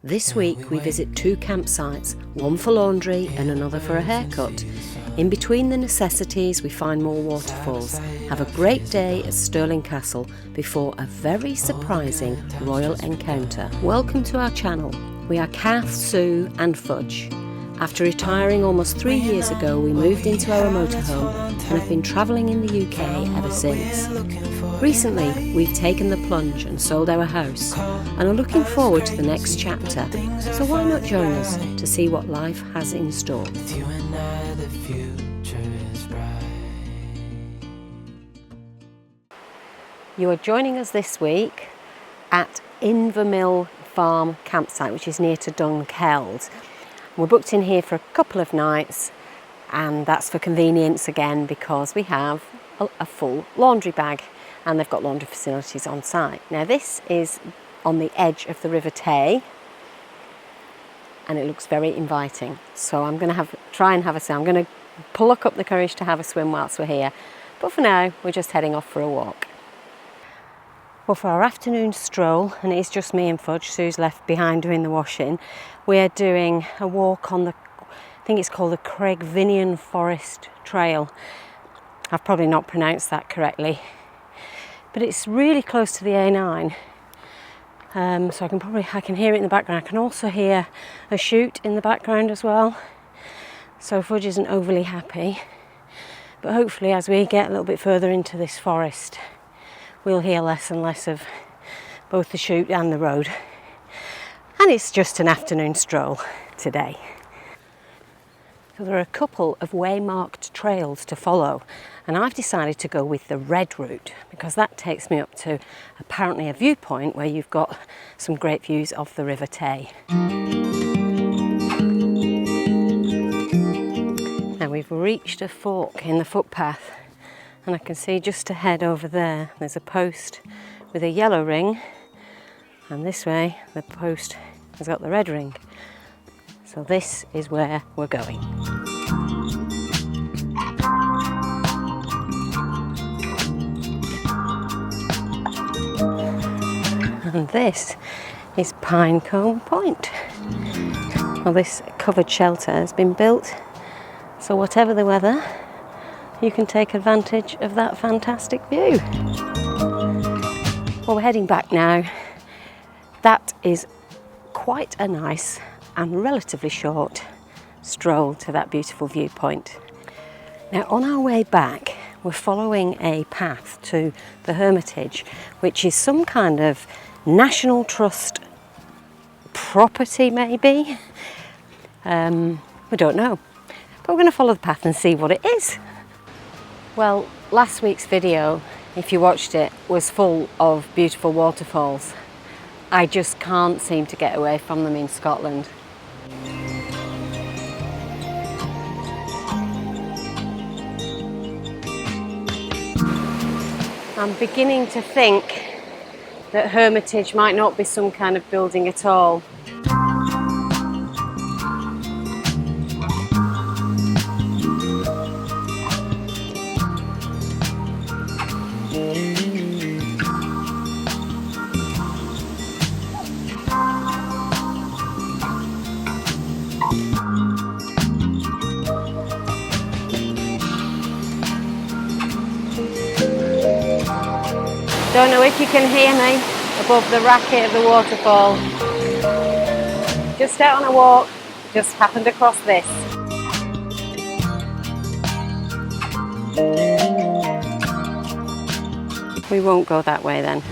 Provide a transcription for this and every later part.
This week we visit 2 campsites, one for laundry and another for a haircut. In between the necessities we find more waterfalls. Have a great day at Stirling Castle before a very surprising royal encounter. Welcome to our channel. We are Kath, Sue and Fudge. After retiring almost 3 years ago, we moved into our motorhome and have been travelling in the UK ever since. Recently, we've taken the plunge and sold our house and are looking forward to the next chapter. So why not join us to see what life has in store? You are joining us this week at Invermill Farm Campsite, which is near to Dunkeld. We're booked in here for a couple of nights, and that's for convenience again because we have a full laundry bag and they've got laundry facilities on site. Now this is on the edge of the River Tay and it looks very inviting. So I'm going to try and have a swim. I'm going to pluck up the courage to have a swim whilst we're here. But for now, we're just heading off for a walk. Well, for our afternoon stroll, and it is just me and Fudge, Sue's left behind doing the washing, we're doing a walk on I think it's called the Craigvinian Forest Trail. I've probably not pronounced that correctly, but it's really close to the A9. So I can hear it in the background. I can also hear a shoot in the background as well. So Fudge isn't overly happy, but hopefully as we get a little bit further into this forest, we'll hear less and less of both the shoot and the road. And it's just an afternoon stroll today. So there are a couple of waymarked trails to follow, and I've decided to go with the red route because that takes me up to apparently a viewpoint where you've got some great views of the River Tay. Now we've reached a fork in the footpath, and I can see just ahead over there's a post with a yellow ring, and this way the post has got the red ring. So this is where we're going. And this is Pinecombe Point. Well, this covered shelter has been built, so whatever the weather, you can take advantage of that fantastic view. Well, we're heading back now. That is quite a nice and relatively short stroll to that beautiful viewpoint. Now on our way back, we're following a path to the Hermitage, which is some kind of National Trust property maybe. We don't know, but we're going to follow the path and see what it is. Well, last week's video, if you watched it, was full of beautiful waterfalls. I just can't seem to get away from them in Scotland. I'm beginning to think that Hermitage might not be some kind of building at all. Don't know if you can hear me above the racket of the waterfall. Just out on a walk, just happened across this. We won't go that way then.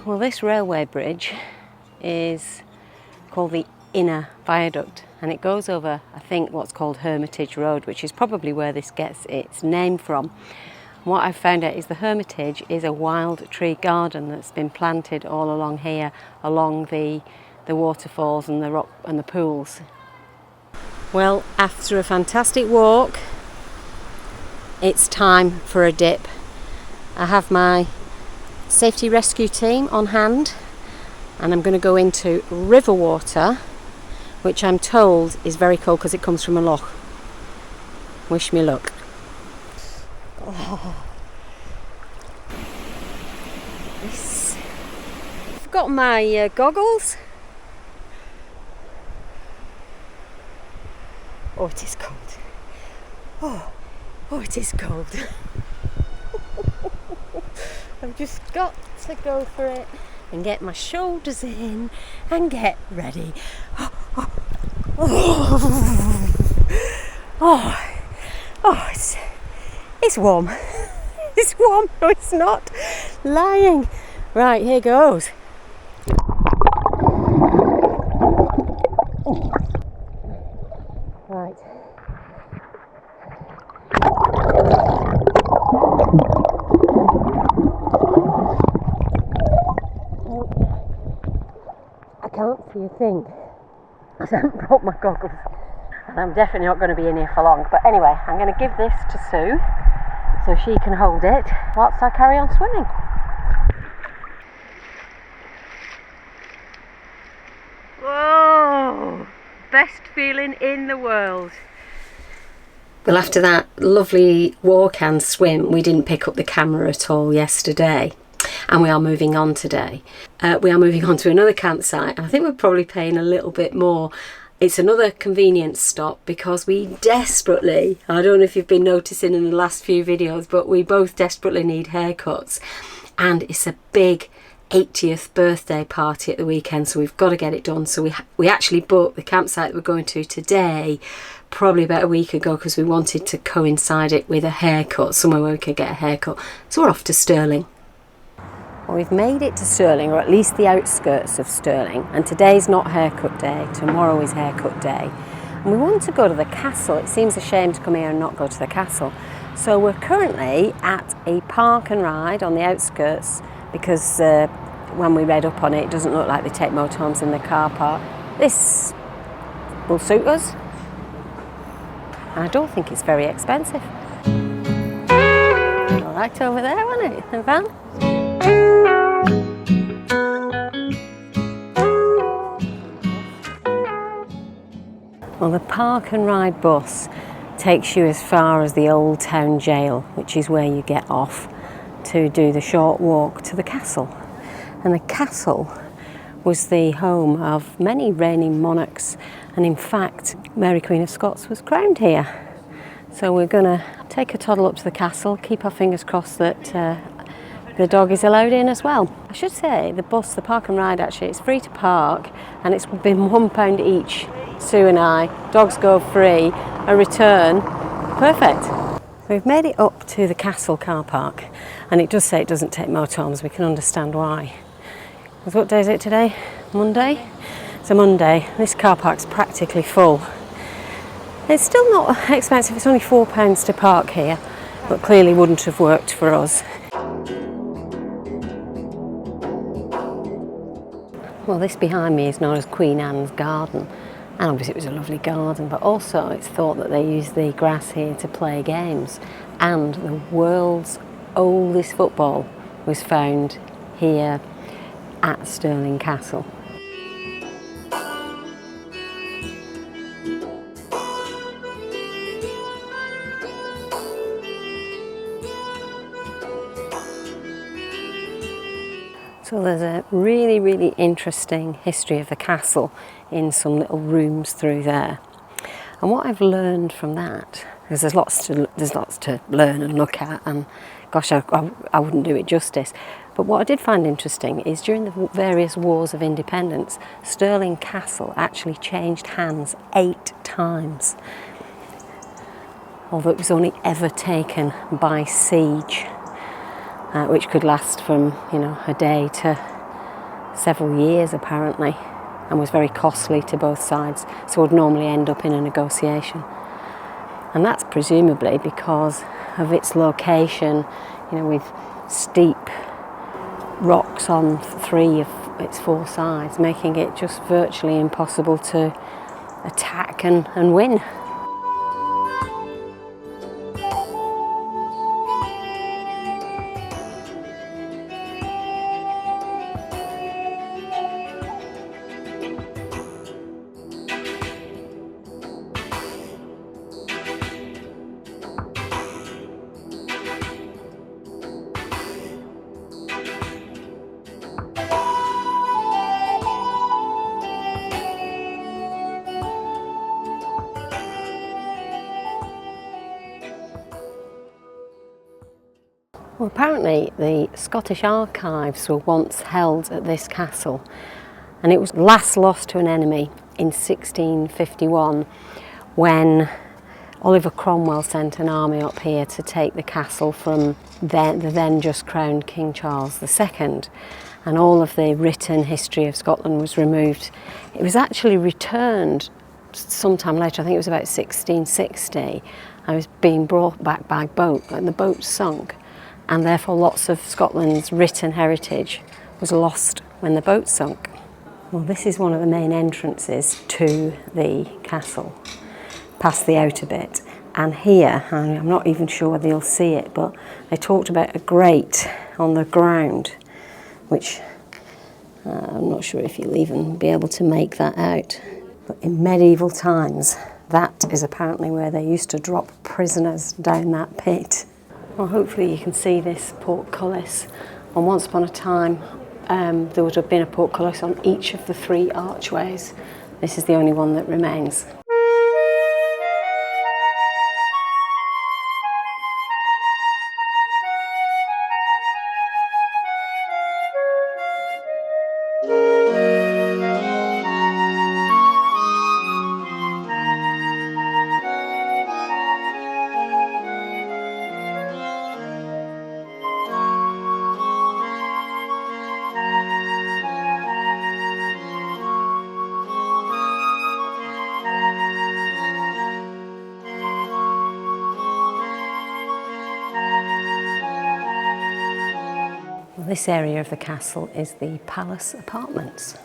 Well, this railway bridge is called the Inner Viaduct, and it goes over, I think, what's called Hermitage Road, which is probably where this gets its name from. What I've found out is the Hermitage is a wild tree garden that's been planted all along here, along the waterfalls and the rock and the pools. Well, after a fantastic walk, it's time for a dip. I have my safety rescue team on hand, and I'm going to go into river water, which I'm told is very cold because it comes from a loch. Wish me luck. Oh, I've got my goggles. Oh, it is cold. Oh, it is cold. I've just got to go for it and get my shoulders in and get ready. It's warm. It's warm. No, it's not. Lying. Right, here goes. Right. I can't see a thing. I haven't brought my goggles. And I'm definitely not going to be in here for long. But anyway, I'm going to give this to Sue so she can hold it whilst I carry on swimming. Whoa! Best feeling in the world. Well, after that lovely walk and swim, we didn't pick up the camera at all yesterday. And we are moving on today. We are moving on to another campsite. And I think we're probably paying a little bit more. It's another convenience stop because we desperately, I don't know if you've been noticing in the last few videos, but we both desperately need haircuts. And it's a big 80th birthday party at the weekend, so we've got to get it done. So we actually booked the campsite that we're going to today probably about a week ago because we wanted to coincide it with a haircut, somewhere where we could get a haircut. So we're off to Stirling. Well, we've made it to Stirling, or at least the outskirts of Stirling, and today's not haircut day, tomorrow is haircut day. And we want to go to the castle. It seems a shame to come here and not go to the castle. So we're currently at a park and ride on the outskirts because when we read up on it, it doesn't look like they take motorhomes in the car park. This will suit us. And I don't think it's very expensive. All right over there, wasn't it, the van? Well, the park and ride bus takes you as far as the Old Town Jail, which is where you get off to do the short walk to the castle. And the castle was the home of many reigning monarchs, and in fact Mary Queen of Scots was crowned here. So we're going to take a toddle up to the castle, keep our fingers crossed that the dog is allowed in as well. I should say the bus, the park and ride, actually it's free to park and it's been £1 each. Sue and I, dogs go free, a return, perfect. We've made it up to the castle car park and it does say it doesn't take motorhomes. We can understand why. Because what day is it today? Monday? It's a Monday. This car park's practically full. It's still not expensive, it's only £4 to park here, but clearly wouldn't have worked for us. Well, this behind me is known as Queen Anne's Garden, and obviously it was a lovely garden, but also it's thought that they use the grass here to play games, and the world's oldest football was found here at Stirling Castle. So there's a really, really interesting history of the castle in some little rooms through there. And what I've learned from that, because there's lots to learn and look at, and gosh, I wouldn't do it justice. But what I did find interesting is during the various wars of independence, Stirling Castle actually changed hands 8 times. Although it was only ever taken by siege. Which could last from, a day to several years apparently, and was very costly to both sides, so would normally end up in a negotiation. And that's presumably because of its location, with steep rocks on 3 of its 4 sides, making it just virtually impossible to attack and win. Well, apparently the Scottish archives were once held at this castle, and it was last lost to an enemy in 1651 when Oliver Cromwell sent an army up here to take the castle from the then just crowned King Charles II, and all of the written history of Scotland was removed. It was actually returned sometime later, I think it was about 1660. I was being brought back by boat, and the boat sunk, and therefore lots of Scotland's written heritage was lost when the boat sunk. Well, this is one of the main entrances to the castle, past the outer bit. And here, I'm not even sure whether you'll see it, but they talked about a grate on the ground, which I'm not sure if you'll even be able to make that out. But in medieval times, that is apparently where they used to drop prisoners down that pit. Well, hopefully you can see this portcullis. And once upon a time, there would have been a portcullis on each of the 3 archways. This is the only one that remains. This area of the castle is the palace apartments.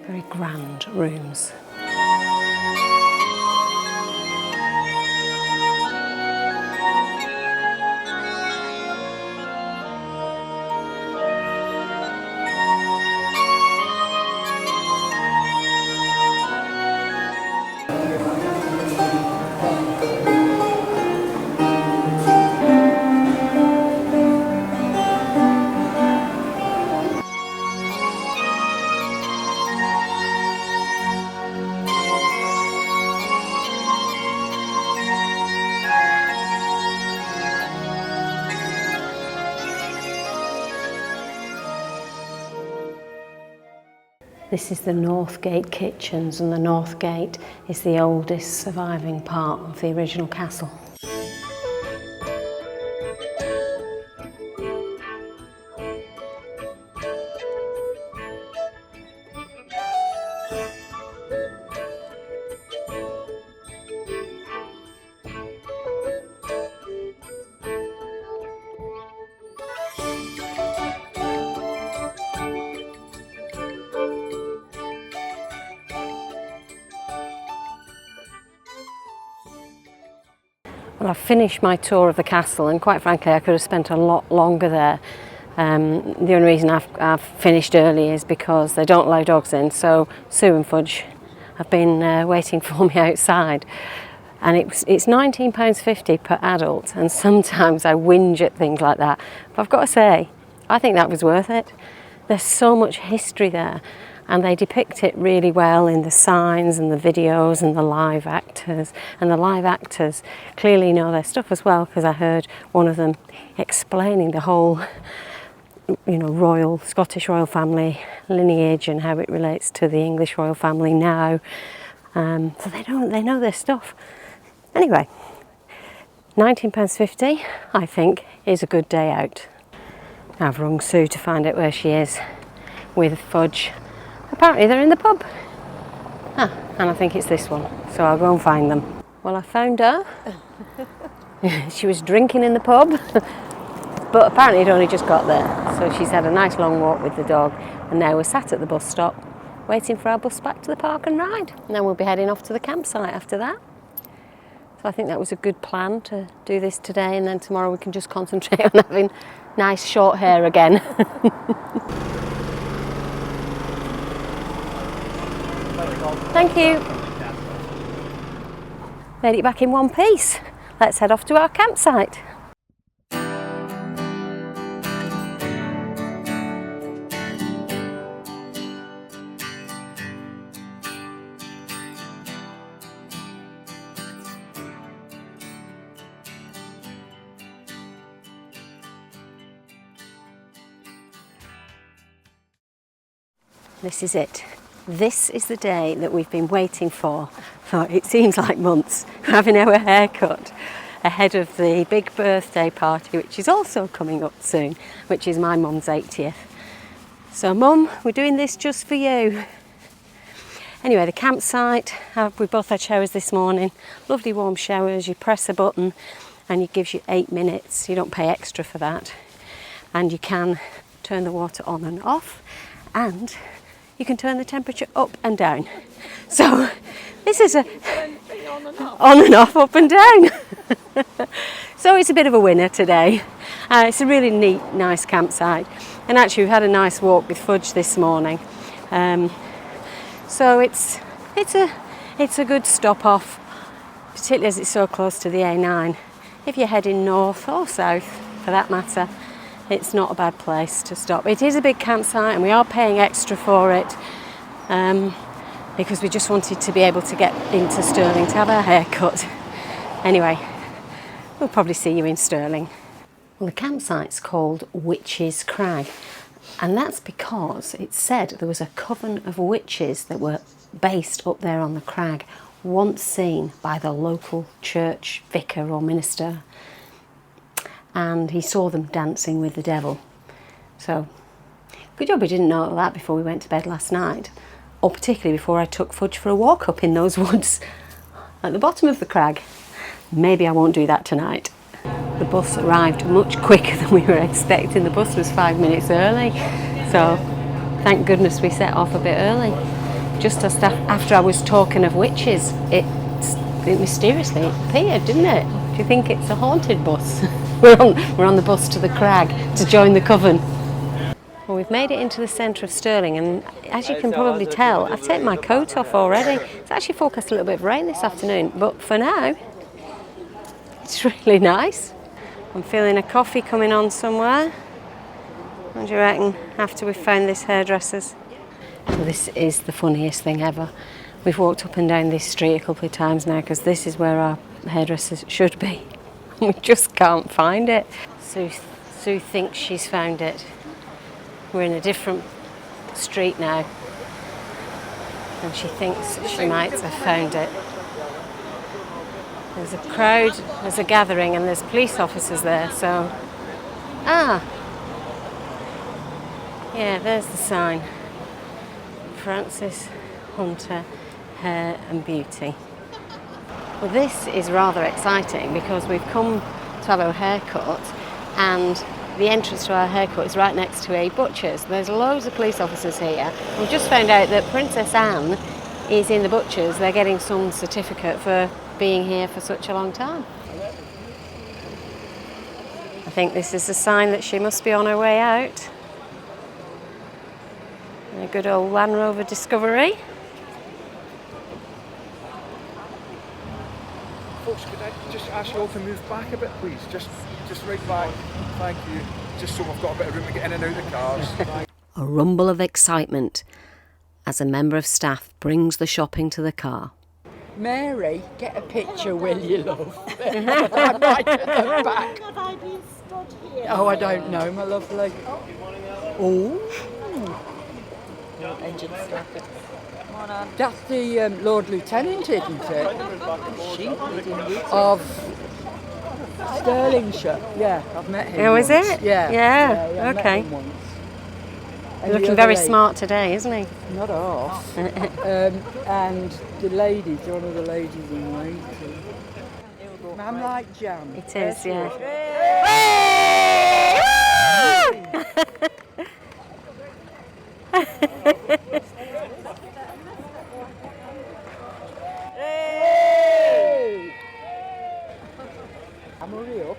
Very grand rooms. This is the North Gate kitchens, and the North Gate is the oldest surviving part of the original castle. Well, I've finished my tour of the castle, and quite frankly I could have spent a lot longer there. The only reason I've finished early is because they don't allow dogs in, so Sue and Fudge have been waiting for me outside. And it's £19.50 per adult, and sometimes I whinge at things like that. But I've got to say, I think that was worth it. There's so much history there, and they depict it really well in the signs and the videos and the live actors. And the live actors clearly know their stuff as well, because I heard one of them explaining the whole, Scottish royal family lineage and how it relates to the English royal family now. So they know their stuff. Anyway, £19.50 I think is a good day out. I've rung Sue to find out where she is with Fudge. Apparently they're in the pub. And I think it's this one, so I'll go and find them. Well, I found her. She was drinking in the pub, but apparently it only just got there. So she's had a nice long walk with the dog, and now we're sat at the bus stop waiting for our bus back to the park and ride. And then we'll be heading off to the campsite after that. So I think that was a good plan to do this today, and then tomorrow we can just concentrate on having nice short hair again. Thank you. Made it back in one piece. Let's head off to our campsite. This is it. This is the day that we've been waiting for it seems like months. We're having our hair cut ahead of the big birthday party, which is also coming up soon, which is my mum's 80th. So Mum, we're doing this just for you. Anyway, the campsite, we both had showers this morning, lovely warm showers. You press a button and it gives you 8 minutes. You don't pay extra for that. And you can turn the water on and off, and you can turn the temperature up and down. So this is a on and off, up and down. So it's a bit of a winner today. It's a really neat, nice campsite. And actually we've had a nice walk with Fudge this morning. So it's a good stop off, particularly as it's so close to the A9. If you're heading north or south, for that matter, it's not a bad place to stop. It is a big campsite and we are paying extra for it because we just wanted to be able to get into Stirling to have our hair cut. Anyway, we'll probably see you in Stirling. Well, the campsite's called Witches Crag, and that's because it said there was a coven of witches that were based up there on the crag, once seen by the local church vicar or minister, and he saw them dancing with the devil. So, good job we didn't know that before we went to bed last night, or particularly before I took Fudge for a walk up in those woods at the bottom of the crag. Maybe I won't do that tonight. The bus arrived much quicker than we were expecting. The bus was 5 minutes early, so thank goodness we set off a bit early. Just after I was talking of witches, it mysteriously appeared, didn't it? Do you think it's a haunted bus? We're on the bus to the crag to join the coven. Well, we've made it into the centre of Stirling, and as you can probably tell, I've taken my coat off already. It's actually forecast a little bit of rain this afternoon, but for now, it's really nice. I'm feeling a coffee coming on somewhere. What do you reckon, after we've found this hairdresser's? Well, this is the funniest thing ever. We've walked up and down this street a couple of times now because this is where our hairdressers should be. We just can't find it. Sue thinks she's found it. We're in a different street now, and she thinks she might have found it. There's a crowd, there's a gathering, and there's police officers there, so... Yeah, there's the sign. Francis Hunter Hair and Beauty. Well, this is rather exciting because we've come to have our hair cut, and the entrance to our haircut is right next to a butcher's. There's loads of police officers here. We've just found out that Princess Anne is in the butcher's. They're getting some certificate for being here for such a long time. I think this is a sign that she must be on her way out. A good old Land Rover Discovery. Folks, could I just ask you all to move back a bit, please? Just right back. Thank you. Just so we've got a bit of room to get in and out of the cars. A rumble of excitement as a member of staff brings the shopping to the car. Mary, get a picture, will you, love? I'm right at the back. Have I been stood here? Oh, I don't know, my lovely. Oh. Engine started. Come on, Anne. That's the Lord Lieutenant, isn't it? She Of Stirlingshire. Yeah, I've met him. Oh, is once. it? Yeah. Yeah, I met okay. him once. He's looking very smart today, isn't he? Not off. And the ladies, one of the ladies in waiting. I'm like jam. It is, yeah. I'm hurry up.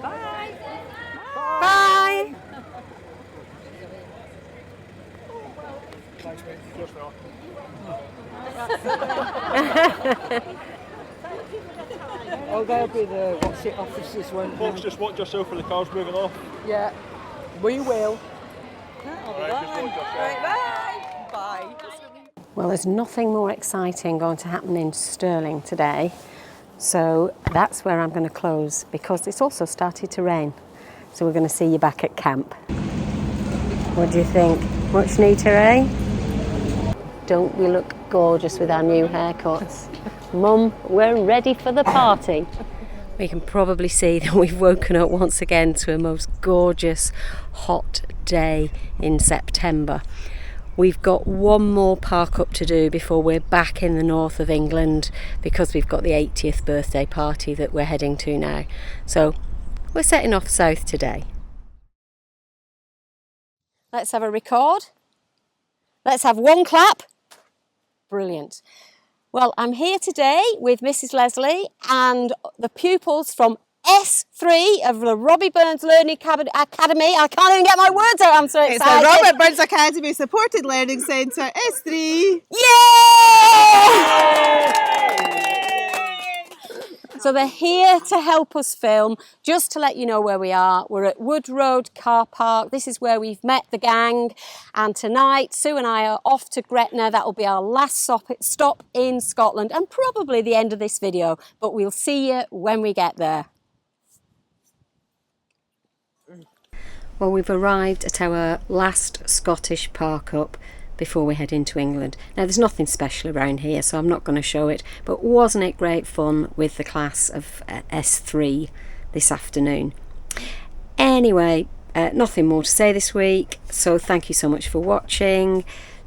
Bye. Bye. Thanks, mate. Of course Oh, they'll be the what's it officers, won't Folks, they? just watch yourself for the cars moving off. Yeah, we will. Bye. Bye. Well, there's nothing more exciting going to happen in Stirling today, so that's where I'm going to close because it's also started to rain. So we're going to see you back at camp. What do you think? Much neater, eh? Don't we look gorgeous with our new haircuts? Mum, we're ready for the party. We can probably see that we've woken up once again to a most gorgeous hot day in September. We've got one more park up to do before we're back in the north of England, because we've got the 80th birthday party that we're heading to now. So we're setting off south today. Let's have a record. Let's have one clap. Brilliant. Well, I'm here today with Mrs. Leslie and the pupils from S3 of the Robbie Burns Learning Academy. I can't even get my words out, I'm so excited. It's the Robert Burns Academy Supported Learning Centre, S3. Yay! So they're here to help us film. Just to let you know where we are, we're at Wood Road Car Park. This is where we've met the gang. And tonight, Sue and I are off to Gretna. That'll be our last stop in Scotland and probably the end of this video. But we'll see you when we get there. Well, we've arrived at our last Scottish park up before we head into England. Now, there's nothing special around here, so I'm not going to show it, but wasn't it great fun with the class of S3 this afternoon? Anyway, nothing more to say this week, so thank you so much for watching.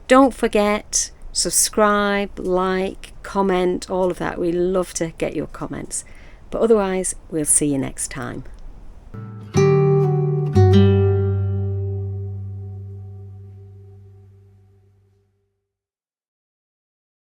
Don't forget, subscribe, like, comment, all of that. We love to get your comments. But otherwise, we'll see you next time.